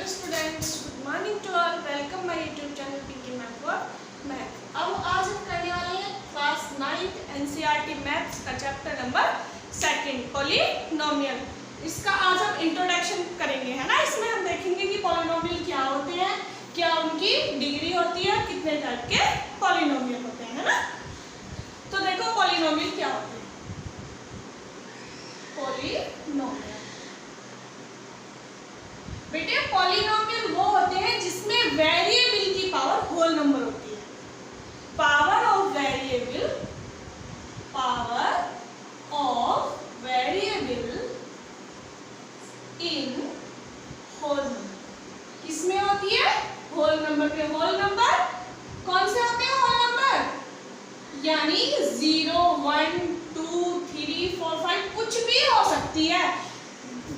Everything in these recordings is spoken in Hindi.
students, good morning to all. Welcome my YouTube channel Pinky Math for Math. अब आज हम करने वाले हैं क्लास 9th NCERT मैथ्स का चैप्टर नंबर 2 पॉलिनोमियल। इसका आज हम इंट्रोडक्शन करेंगे, है ना। इसमें हम देखेंगे कि पॉलिनोमियल क्या होते हैं, क्या उनकी डिग्री होती है, कितने टाइप के पॉलिनोमियल होते हैं, है ना। तो देखो पॉलिनोमियल क्या होते हैं। पॉलिनोमियल बेटे, पॉलिनोमियल वो होते हैं जिसमें वेरिएबल की पावर होल नंबर होती है। Power of variable in whole number किसमें होती है? होल नंबर पे। होल नंबर कौन से होते हैं? होल नंबर यानी 0, 1, 2, 3, 4, 5 कुछ भी हो सकती है।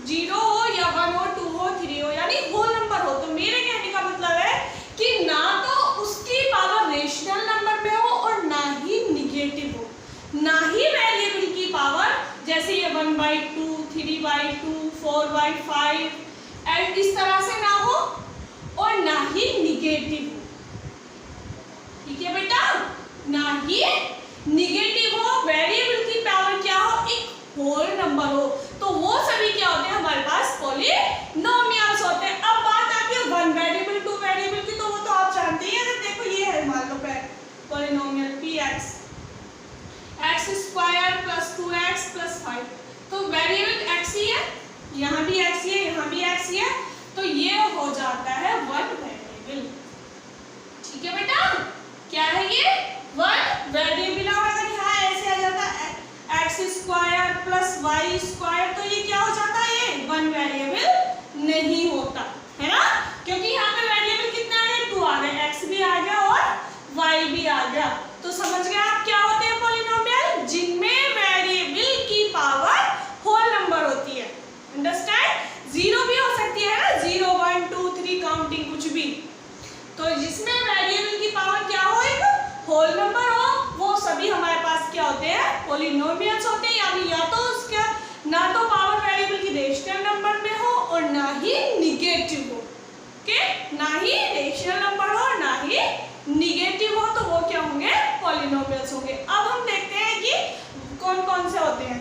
0 हो या 1 हो, 2 हो, 3 हो, यानी होल नंबर हो। तो मेरे कहने का मतलब है कि ना तो उसकी पावर रेशनल नंबर में हो और ना ही निगेटिव हो, ना ही वेरिएबल की पावर जैसे ये 1/2, 3/2, 4/5 एंड इस तरह से ना हो और ना ही निगेटिव हो। ठीक है बेटा, ना ही निगेटिव हो, वेरिएबल की पावर क्या हो? एक होल नंबर हो। तो वो सभी क्या होते हैं? हमारे पास पॉलिनोमियल्स होते हैं। अब बात आती है 1 वेरिएबल 2 वेरिएबल की, तो वो तो आप जानते ही हैं। अगर देखो ये है मान लो पॉलिनोमियल px x² + 2x + 5, तो वेरिएबल x ही है, यहाँ भी x ही है, यहाँ भी x ही है, तो ये हो जाता है 1 वेरिएबल। ठीक है बेटा, क्या है ये? 1 वेरिएबल। और अगर यहाँ ऐसे आ जाता है x² + y², तो ये क्या हो जाता है? ये 1 वेरिएबल नहीं होता, है ना, क्योंकि यहाँ पे वेरिएबल कितना आ गया? 2 आ गए, x भी आ गया और y भी आ गया। तो समझ गए आप क्या होते हैं पॉलिनोमियल? जिनमें वेरिएबल की पावर होल नंबर होती है। अंडरस्टैंड? 0 भी हो सकती है ना, 0, 1, 2, 3 काउंटिंग कुछ भी। तो जिसमें वेरिएबल की पावर क्या हो? एक होल नंबर हो, वो सभी हमारे पास क्या होते हैं? पॉलिनोमियल्स होते हैं। यानी या तो उसका ना तो पावर वेरिएबल की रेशनल नंबर में हो और ना ही निगेटिव हो। ओके, ना ही रेशनल नंबर हो और ना ही निगेटिव हो, तो वो क्या होंगे? पॉलिनोमियल्स होंगे। अब हम देखते हैं कि कौन कौन से होते हैं।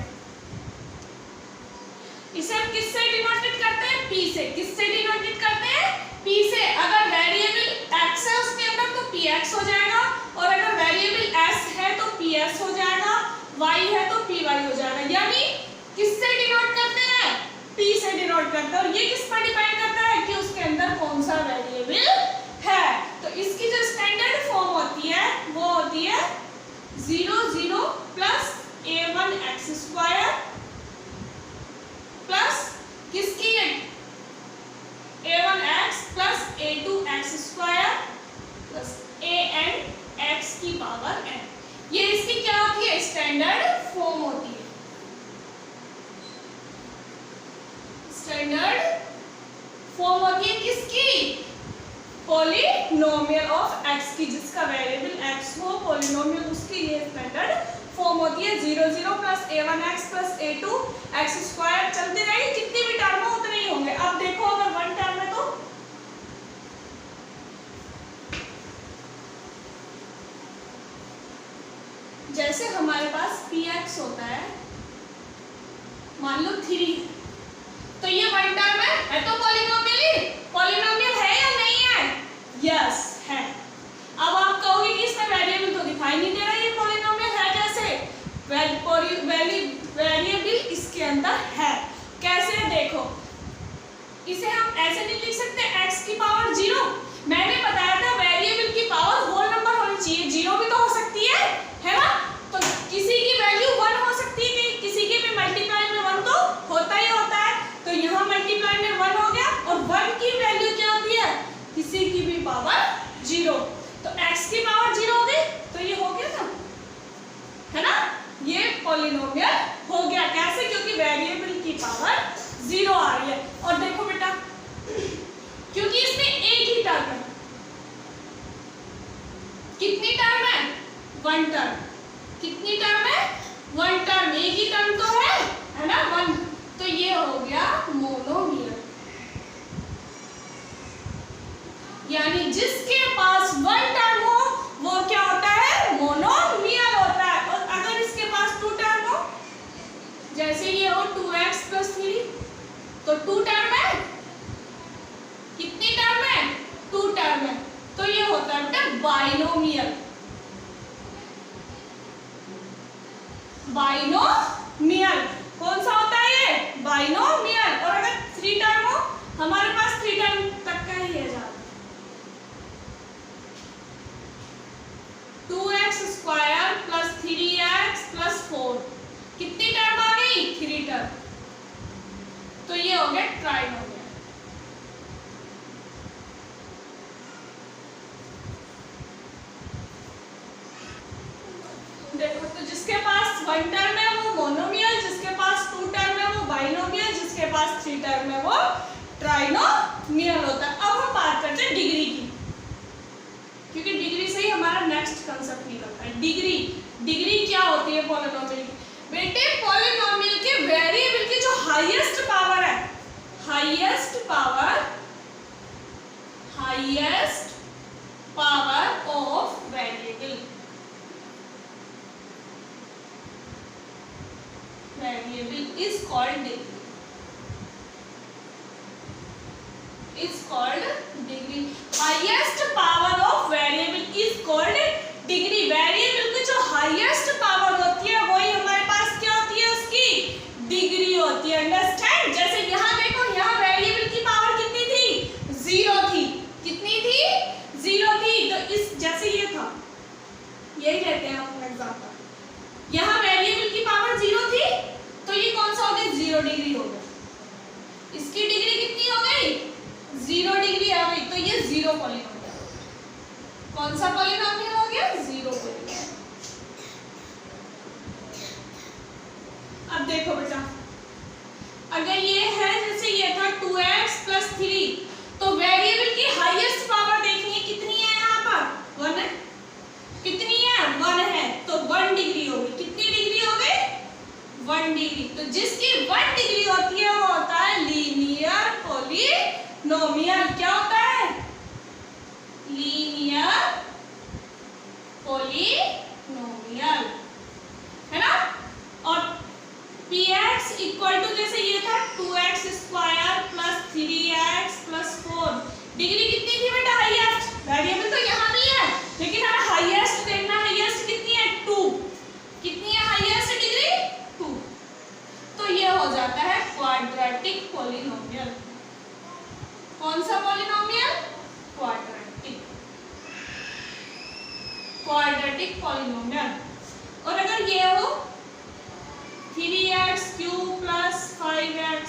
इसे हम किससे डिनोटेट करते हैं? p से। किससे डिनोटेट करते हैं? p से। अगर वेरिएबल x है उसके अंदर तो px हो जाएगा, और अगर वेरिएबल s है तो ps हो जाएगा, y है तो py हो जाएगा। यानी किससे डिनोट करते हैं? p से डिनोट करते हैं। और ये किस पर डिपेंड करता है कि उसके अंदर कौन सा वेरिएबल है। तो इसकी जो स्टैंडर्ड फॉर्म होती है वो होती है 0, 0 + a1x² प्लस किसकी है? a1x + a2x² प्लस an(x) की पावर n। ये इसकी क्या होती है? स्टैंडर्ड फॉर्म होती है। स्टैंडर्ड फॉर्म होती है किसकी? पॉलिनोमियल ऑफ x की, जिसका वेरिएबल x हो, पॉलिनोमियल उसकी ये स्टैंडर्ड फॉर्म होती है। 0, 0 + a1x + a2x²। चलते रहेंगे, जितनी भी टर्म हो उतने ही होंगे। अब देखो अगर 1 टर्म है तो जैसे हमारे पास px होता है, मान लो 3, तो ये 1 टर्म है तो पॉलिनोमियल है या नहीं है? यस है। अब आप कहोगे कि इसमें वेरिएबल तो दिखाई नहीं दे रहा, ये पॉलिनोमियल है कैसे? वेरिएबल इसके अंदर है। कैसे? देखो, इसे हम ऐसे नहीं लिख सकते x की पावर 0। मैंने बताया था वेरिएबल की पावर होल नंबर होनी चाहिए, 0 भी तो हो सकती है ना। तो किसी की वैल्यू 1 हो सकती है, किसी के भी मल्टीप्लाई में 1 तो होता ही होता है। तो यहाँ मल्टीप्लाई में 1 हो गया, और 1 की वैल्यू क्या होती है? किसी की भी पावर 0। तो x की पावर 0 हो गई, तो ये हो गया ना, है ना, ये पॉलिनोमियल हो गया। कैसे? क्योंकि वेरिएबल की पावर 0 आ रही है। और देखो बेटा, क्योंकि इसमें एक ही टर्म है। कितनी टर्म है? 1 टर्म। कितनी टर्म है? 1 टर्म। एक ही टर्म तो है ना, 1। तो ये हो गया मोनोमियल। 2x प्लस 3, तो 2 टर्म है, कितनी टर्म है, 2 टर्म है, तो ये होता है बेटा बाइनोमियल। बाइनोमियल कौन सा होता है ये, बाइनोमियल। और अगर 3 टर्म हो, हमारे पास 3 टर्म तक का ही है ज्यादा, 2x square plus 3x plus 4, कितनी टर्म आ गई, 3 टर्म, तो ये हो गया ट्राइनोमियल। देखो तो जिसके पास 1 टर्म है वो मोनोमियल, जिसके पास 2 टर्म है वो बाइनोमियल, जिसके पास 3 टर्म है वो ट्राइनोमियल होता है। अब हम बात करते हैं डिग्री की, क्योंकि डिग्री से ही हमारा नेक्स्ट कांसेप्ट निकलता है। डिग्री क्या होती है पॉलिनोमियल की? बेटे पॉलिनोमियल के वेरिएबल की जो हाईएस्ट पावर है, highest power of variable is called degree. Highest power of variable is called degree. Variable की जो हाईएस्ट पावर होती है वही हमारे पास क्या होती है, उसकी डिग्री होती है। अंडरस्टैंड? जैसे यहाँ देखो, यहाँ वेरिएबल की पावर कितनी थी, 0 थी, कितनी थी, 0 थी। तो इस जैसे ये था, यही लेते हैं हम एग्जांपल, यहाँ वेरिएबल की पावर 0 थी, तो ये कौन सा हो गया, 0 डिग्री हो गया। इसकी डिग्री कितनी हो गई, 0 डिग्री आ गई, तो ये 0 पॉलिनोमियल। कौन सा पॉलिनोमियल हो गया, 0 पॉलिनोमियल। अब देखो बेटा, अगर ये है जैसे ये था 2x प्लस 3, तो वेरिएबल की हाईएस्ट पावर देखनी है, कितनी है, यहाँ पर 1 है, कितनी है, 1 है, तो 1 डिग्री हो गई। कितनी डिग्री हो गई, 1 डिग्री। तो जिसकी 1 डिग्री होती है वो होता है लीनियर पॉलिनोमियल। क्या होता है, लीनियर पॉलिनोमियल, है ना। और px इक्वल टू जैसे ये था 2x square plus 3x plus 4, degree कितनी थी बेटा, हाईएस्ट। वेरिएबल तो यहाँ भी है, लेकिन हमें हाईएस्ट देखना, हाईएस्ट कितनी है, 2, कितनी है हाईएस्ट डिग्री, 2। तो ये हो जाता है क्वाड्रेटिक पॉलिनोमियल। कौन सा पॉलिनोमियल, क्वाड्रेटिक पॉलिनोमियल। और अगर ये हो 3x cube plus 5x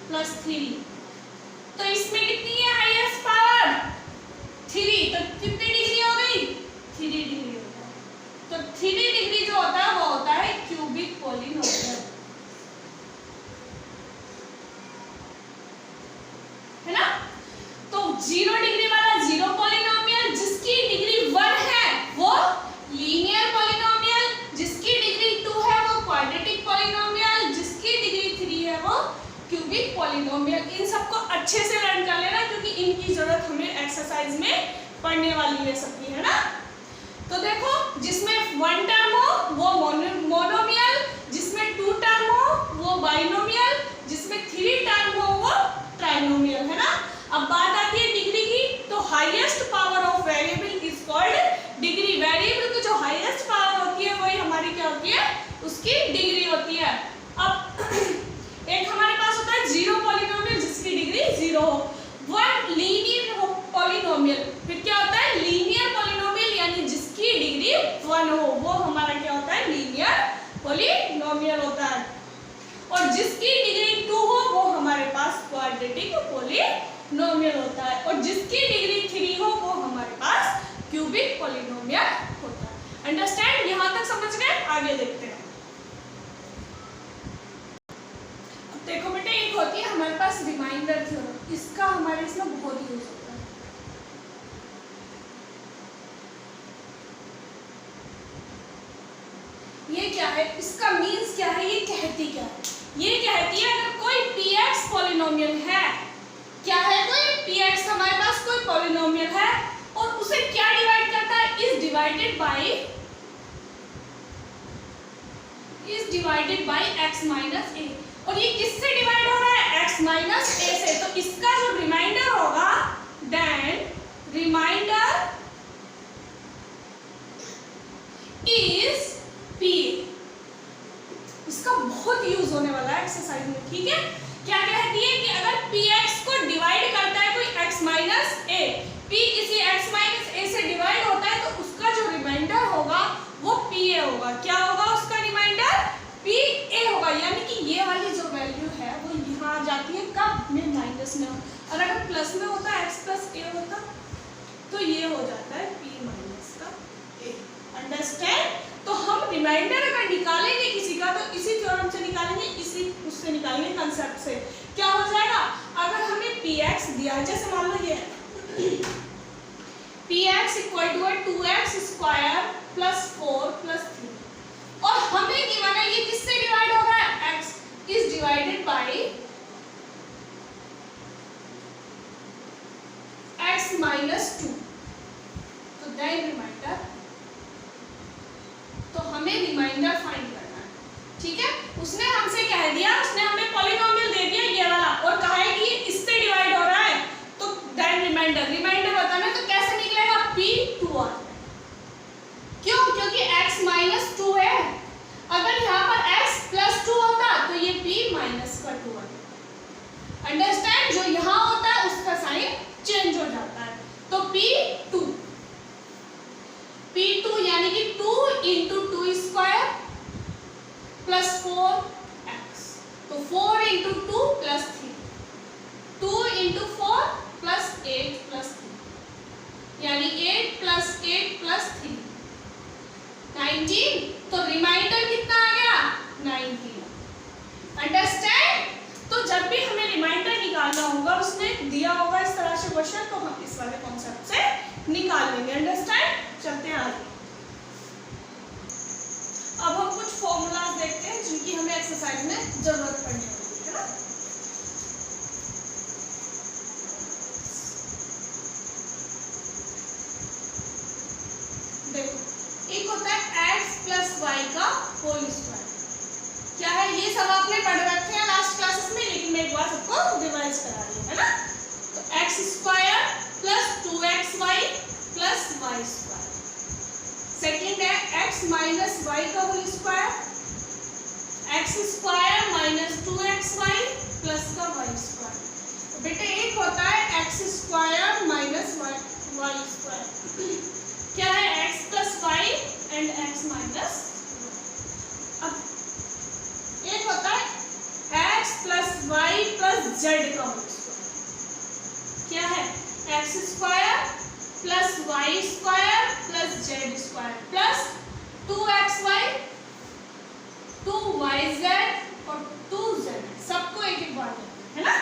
plus 3, तो इसमें कितनी है हाईएस्ट पावर, 3, तो कितनी डिग्री हो गई, 3 डिग्री हो गई। तो 3 डिग्री जो होता है वो होता है क्यूबिक पॉलिनोमियल, है ना। तो 0 डिग्री वाला 0 पॉलिनोमियल, जिसकी डिग्री 1 है वो लीनियर पॉलिनोमियल, जिसकी डिग्री 2 है वो क्वाड्रेटिक पॉलिनोमियल, जिसकी डिग्री 3 है वो क्यूबिक पॉलिनोमियल। इन सबको अच्छे से लर्न कर लेना, क्योंकि इनकी जरूरत हमें एक्सरसाइज में पढ़ने वाली है सबकी, है ना। तो देखो, जिसमें 1 टर्म हो वो मोनोमियल, जिसमें 2 टर्म हो वो बाइनोमियल, जिसमें 3 टर्म हो वो ट्राइनोमियल, है ना। अब बात आती है डिग्री की, तो highest power of variable is called degree. Variable की जो हाईएस्ट पावर होती है वही हमारी क्या होती है, उसकी डिग्री होती है। अब एक हमारे पास होता है 0 पॉलिनोमियल, जिसकी डिग्री 0 हो। 1 लीनियर पॉलिनोमियल, फिर क्या होता है, लीनियर पॉलिनोमियल, यानी जिसकी डिग्री 1 हो वो हमारा क्या होता है, लीनियर पॉलिनोमियल होता है। और जिसकी डिग्री 2 हो वो हमारे पास क्वाड्रेटिक पॉलिनोमियल होता है। और जिसकी डिग्री 3 हो वो हमारे पास क्यूबिक पॉलिनोमियल होता है। अंडरस्टैंड? यहां तक समझ गए? आगे देखते हैं। अब देखो बेटे, एक होती है हमारे पास रिमाइंडर थ्योरम, इसका हमारे इसमें बहुत यूज होता है। ये क्या है, इसका मीन्स क्या है, ये कहती क्या है? ये कहती है अगर कोई px पॉलिनोमियल है, क्या है, कोई px हमारे पास कोई पॉलिनोमियल है और उसे क्या डिवाइड करता है, is divided by x minus a। और ये किससे डिवाइड हो रहा है, x माइनस ए से, तो इसका जो रिमाइंडर होगा, देन रिमाइंडर इज p। इसका बहुत यूज होने वाला है एक्सरसाइज में, ठीक है। क्या कहती है कि अगर px को डिवाइड करता है कोई x माइनस ए, p किसी x माइनस ए से डिवाइड होता है, तो उसका जो रिमाइंडर होगा वो pa होगा। क्या होगा उसका रिमाइंडर, pa होगा। यानी कि ये वाली जो वैल्यू है वो यहाँ जाती है कब में, माइनस में। और अगर प्लस में होता है x प्लस ए होता तो ये हो जाता है p माइनस का a। अंडरस्टैंड। तो हम रिमाइंडर अगर निकालेंगे किसी का तो इसी थ्योरम से निकालेंगे, इसी उससे निकालेंगे, कंसेप्ट से। क्या हो जाएगा, अगर हमें px दिया है, जैसे मान लो ये px equal to 2x square plus 4 plus 3, और हमें गिवन है ये किससे डिवाइड हो रहा है, x is divided by x minus 2, तो देन रिमाइंडर, तो हमें रिमाइंडर फाइंड करना है, ठीक है। उसने हमसे कह दिया, उसने हमें पॉलिनोमियल दे दिया ये वाला, और कहा है कि ये इससे डिवाइड हो रहा है, तो देन रिमाइंडर, रिमाइंडर बताना है तो कैसे निकलेगा, p2 आ। क्यों, क्योंकि x माइनस 2 है। अगर यहाँ पर x प्लस 2 होता तो ये p माइनस का 2 आता। अंडरस्टैंड। जो यहाँ होता है उसका साइन चेंज हो जाता है, तो p2 यानी कि 2 इंटू 2 स्क्वायर प्लस 4x, तो 4 into 2 plus 3, 2 into 4 plus 8 plus 3, यानी 8 प्लस 8 प्लस 3 19। तो रिमाइंडर कितना आ गया, 19। अंडरस्टैंड। तो जब भी हमें रिमाइंडर निकालना होगा, उसने दिया होगा इस तरह से क्वेश्चन, तो हम इस वाले कॉन्सेप्ट से निकाल लेंगे। अंडरस्टैंड। चलते हैं आगे। अब हम कुछ फॉर्मूलाज देखते हैं जिनकी हमें एक्सरसाइज में जरूरत पड़ने वाली है ना। देखो, एक होता है x प्लस वाई का होल स्क्वायर। क्या है, ये सब आपने पढ़ रखे हैं लास्ट क्लासेस में, लेकिन मैं एक बार सबको रिवाइज करा रही है ना। तो x square plus 2xy plus y square. Second है x माइनस वाई का whole square, x square minus 2xy plus का वाई स्क्वायर। बेटे एक होता है x square minus y square. क्या है, x plus y and x minus. अब एक होता है x plus y plus z का होल स्क्वायर। क्या है, x square plus y square plus z square plus 2xy 2yz और 2z, सबको एक एक बार है ना।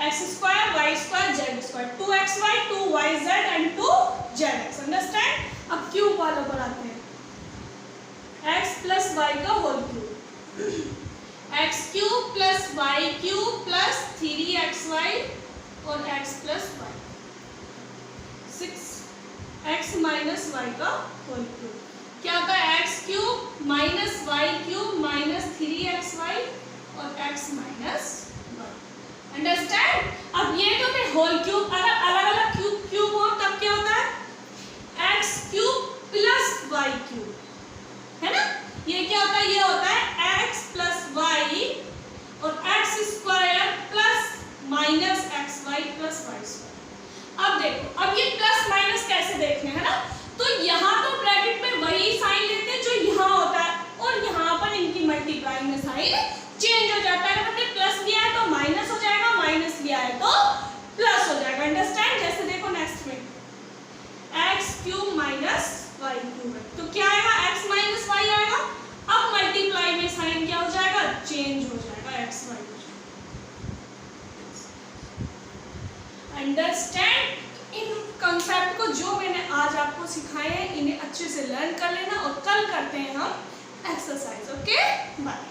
x square y square z square, 2xy 2yz and 2zx। Understand. अब क्यूब वालों पर आते हैं, x प्लस वाई का whole cube, x cube plus y cube plus 3xy और x plus y, 6x minus y का होल क्यूब। क्या होता है, x cube minus y cube minus 3xy और x माइनस वाई। अंडरस्टैंड। अब ये तो थे होल क्यूब, अगर अलग अलग क्यूब हो तब क्या होता है, x cube plus y cube, है ना। ये क्या होता है, ये होता है x प्लस वाई और x square plus minus xy plus y square. अब देखो, अब ये प्लस माइनस कैसे देखने है ना, तो यहाँ तो ब्रैकेट में वही साइन लेते हैं जो यहाँ होता है, और यहाँ पर इनकी मल्टीप्लाई में साइन चेंज हो जाता है। हमने प्लस लिया है तो माइनस हो जाएगा, माइनस लिया है तो प्लस हो जाएगा। अंडरस्टैंड। जैसे देखो नेक्स्ट में x cube minus y cube है, तो क्या आएगा, x माइनस वाई आएगा। अब मल्टीप्लाई में साइन क्या हो जाएगा, चेंज हो जाएगा, x वाई। अंडरस्टैंड। इन कंसेप्ट को जो मैंने आज आपको सिखाए हैं, इन्हें अच्छे से लर्न कर लेना, और कल करते हैं हम एक्सरसाइज। Okay, bye.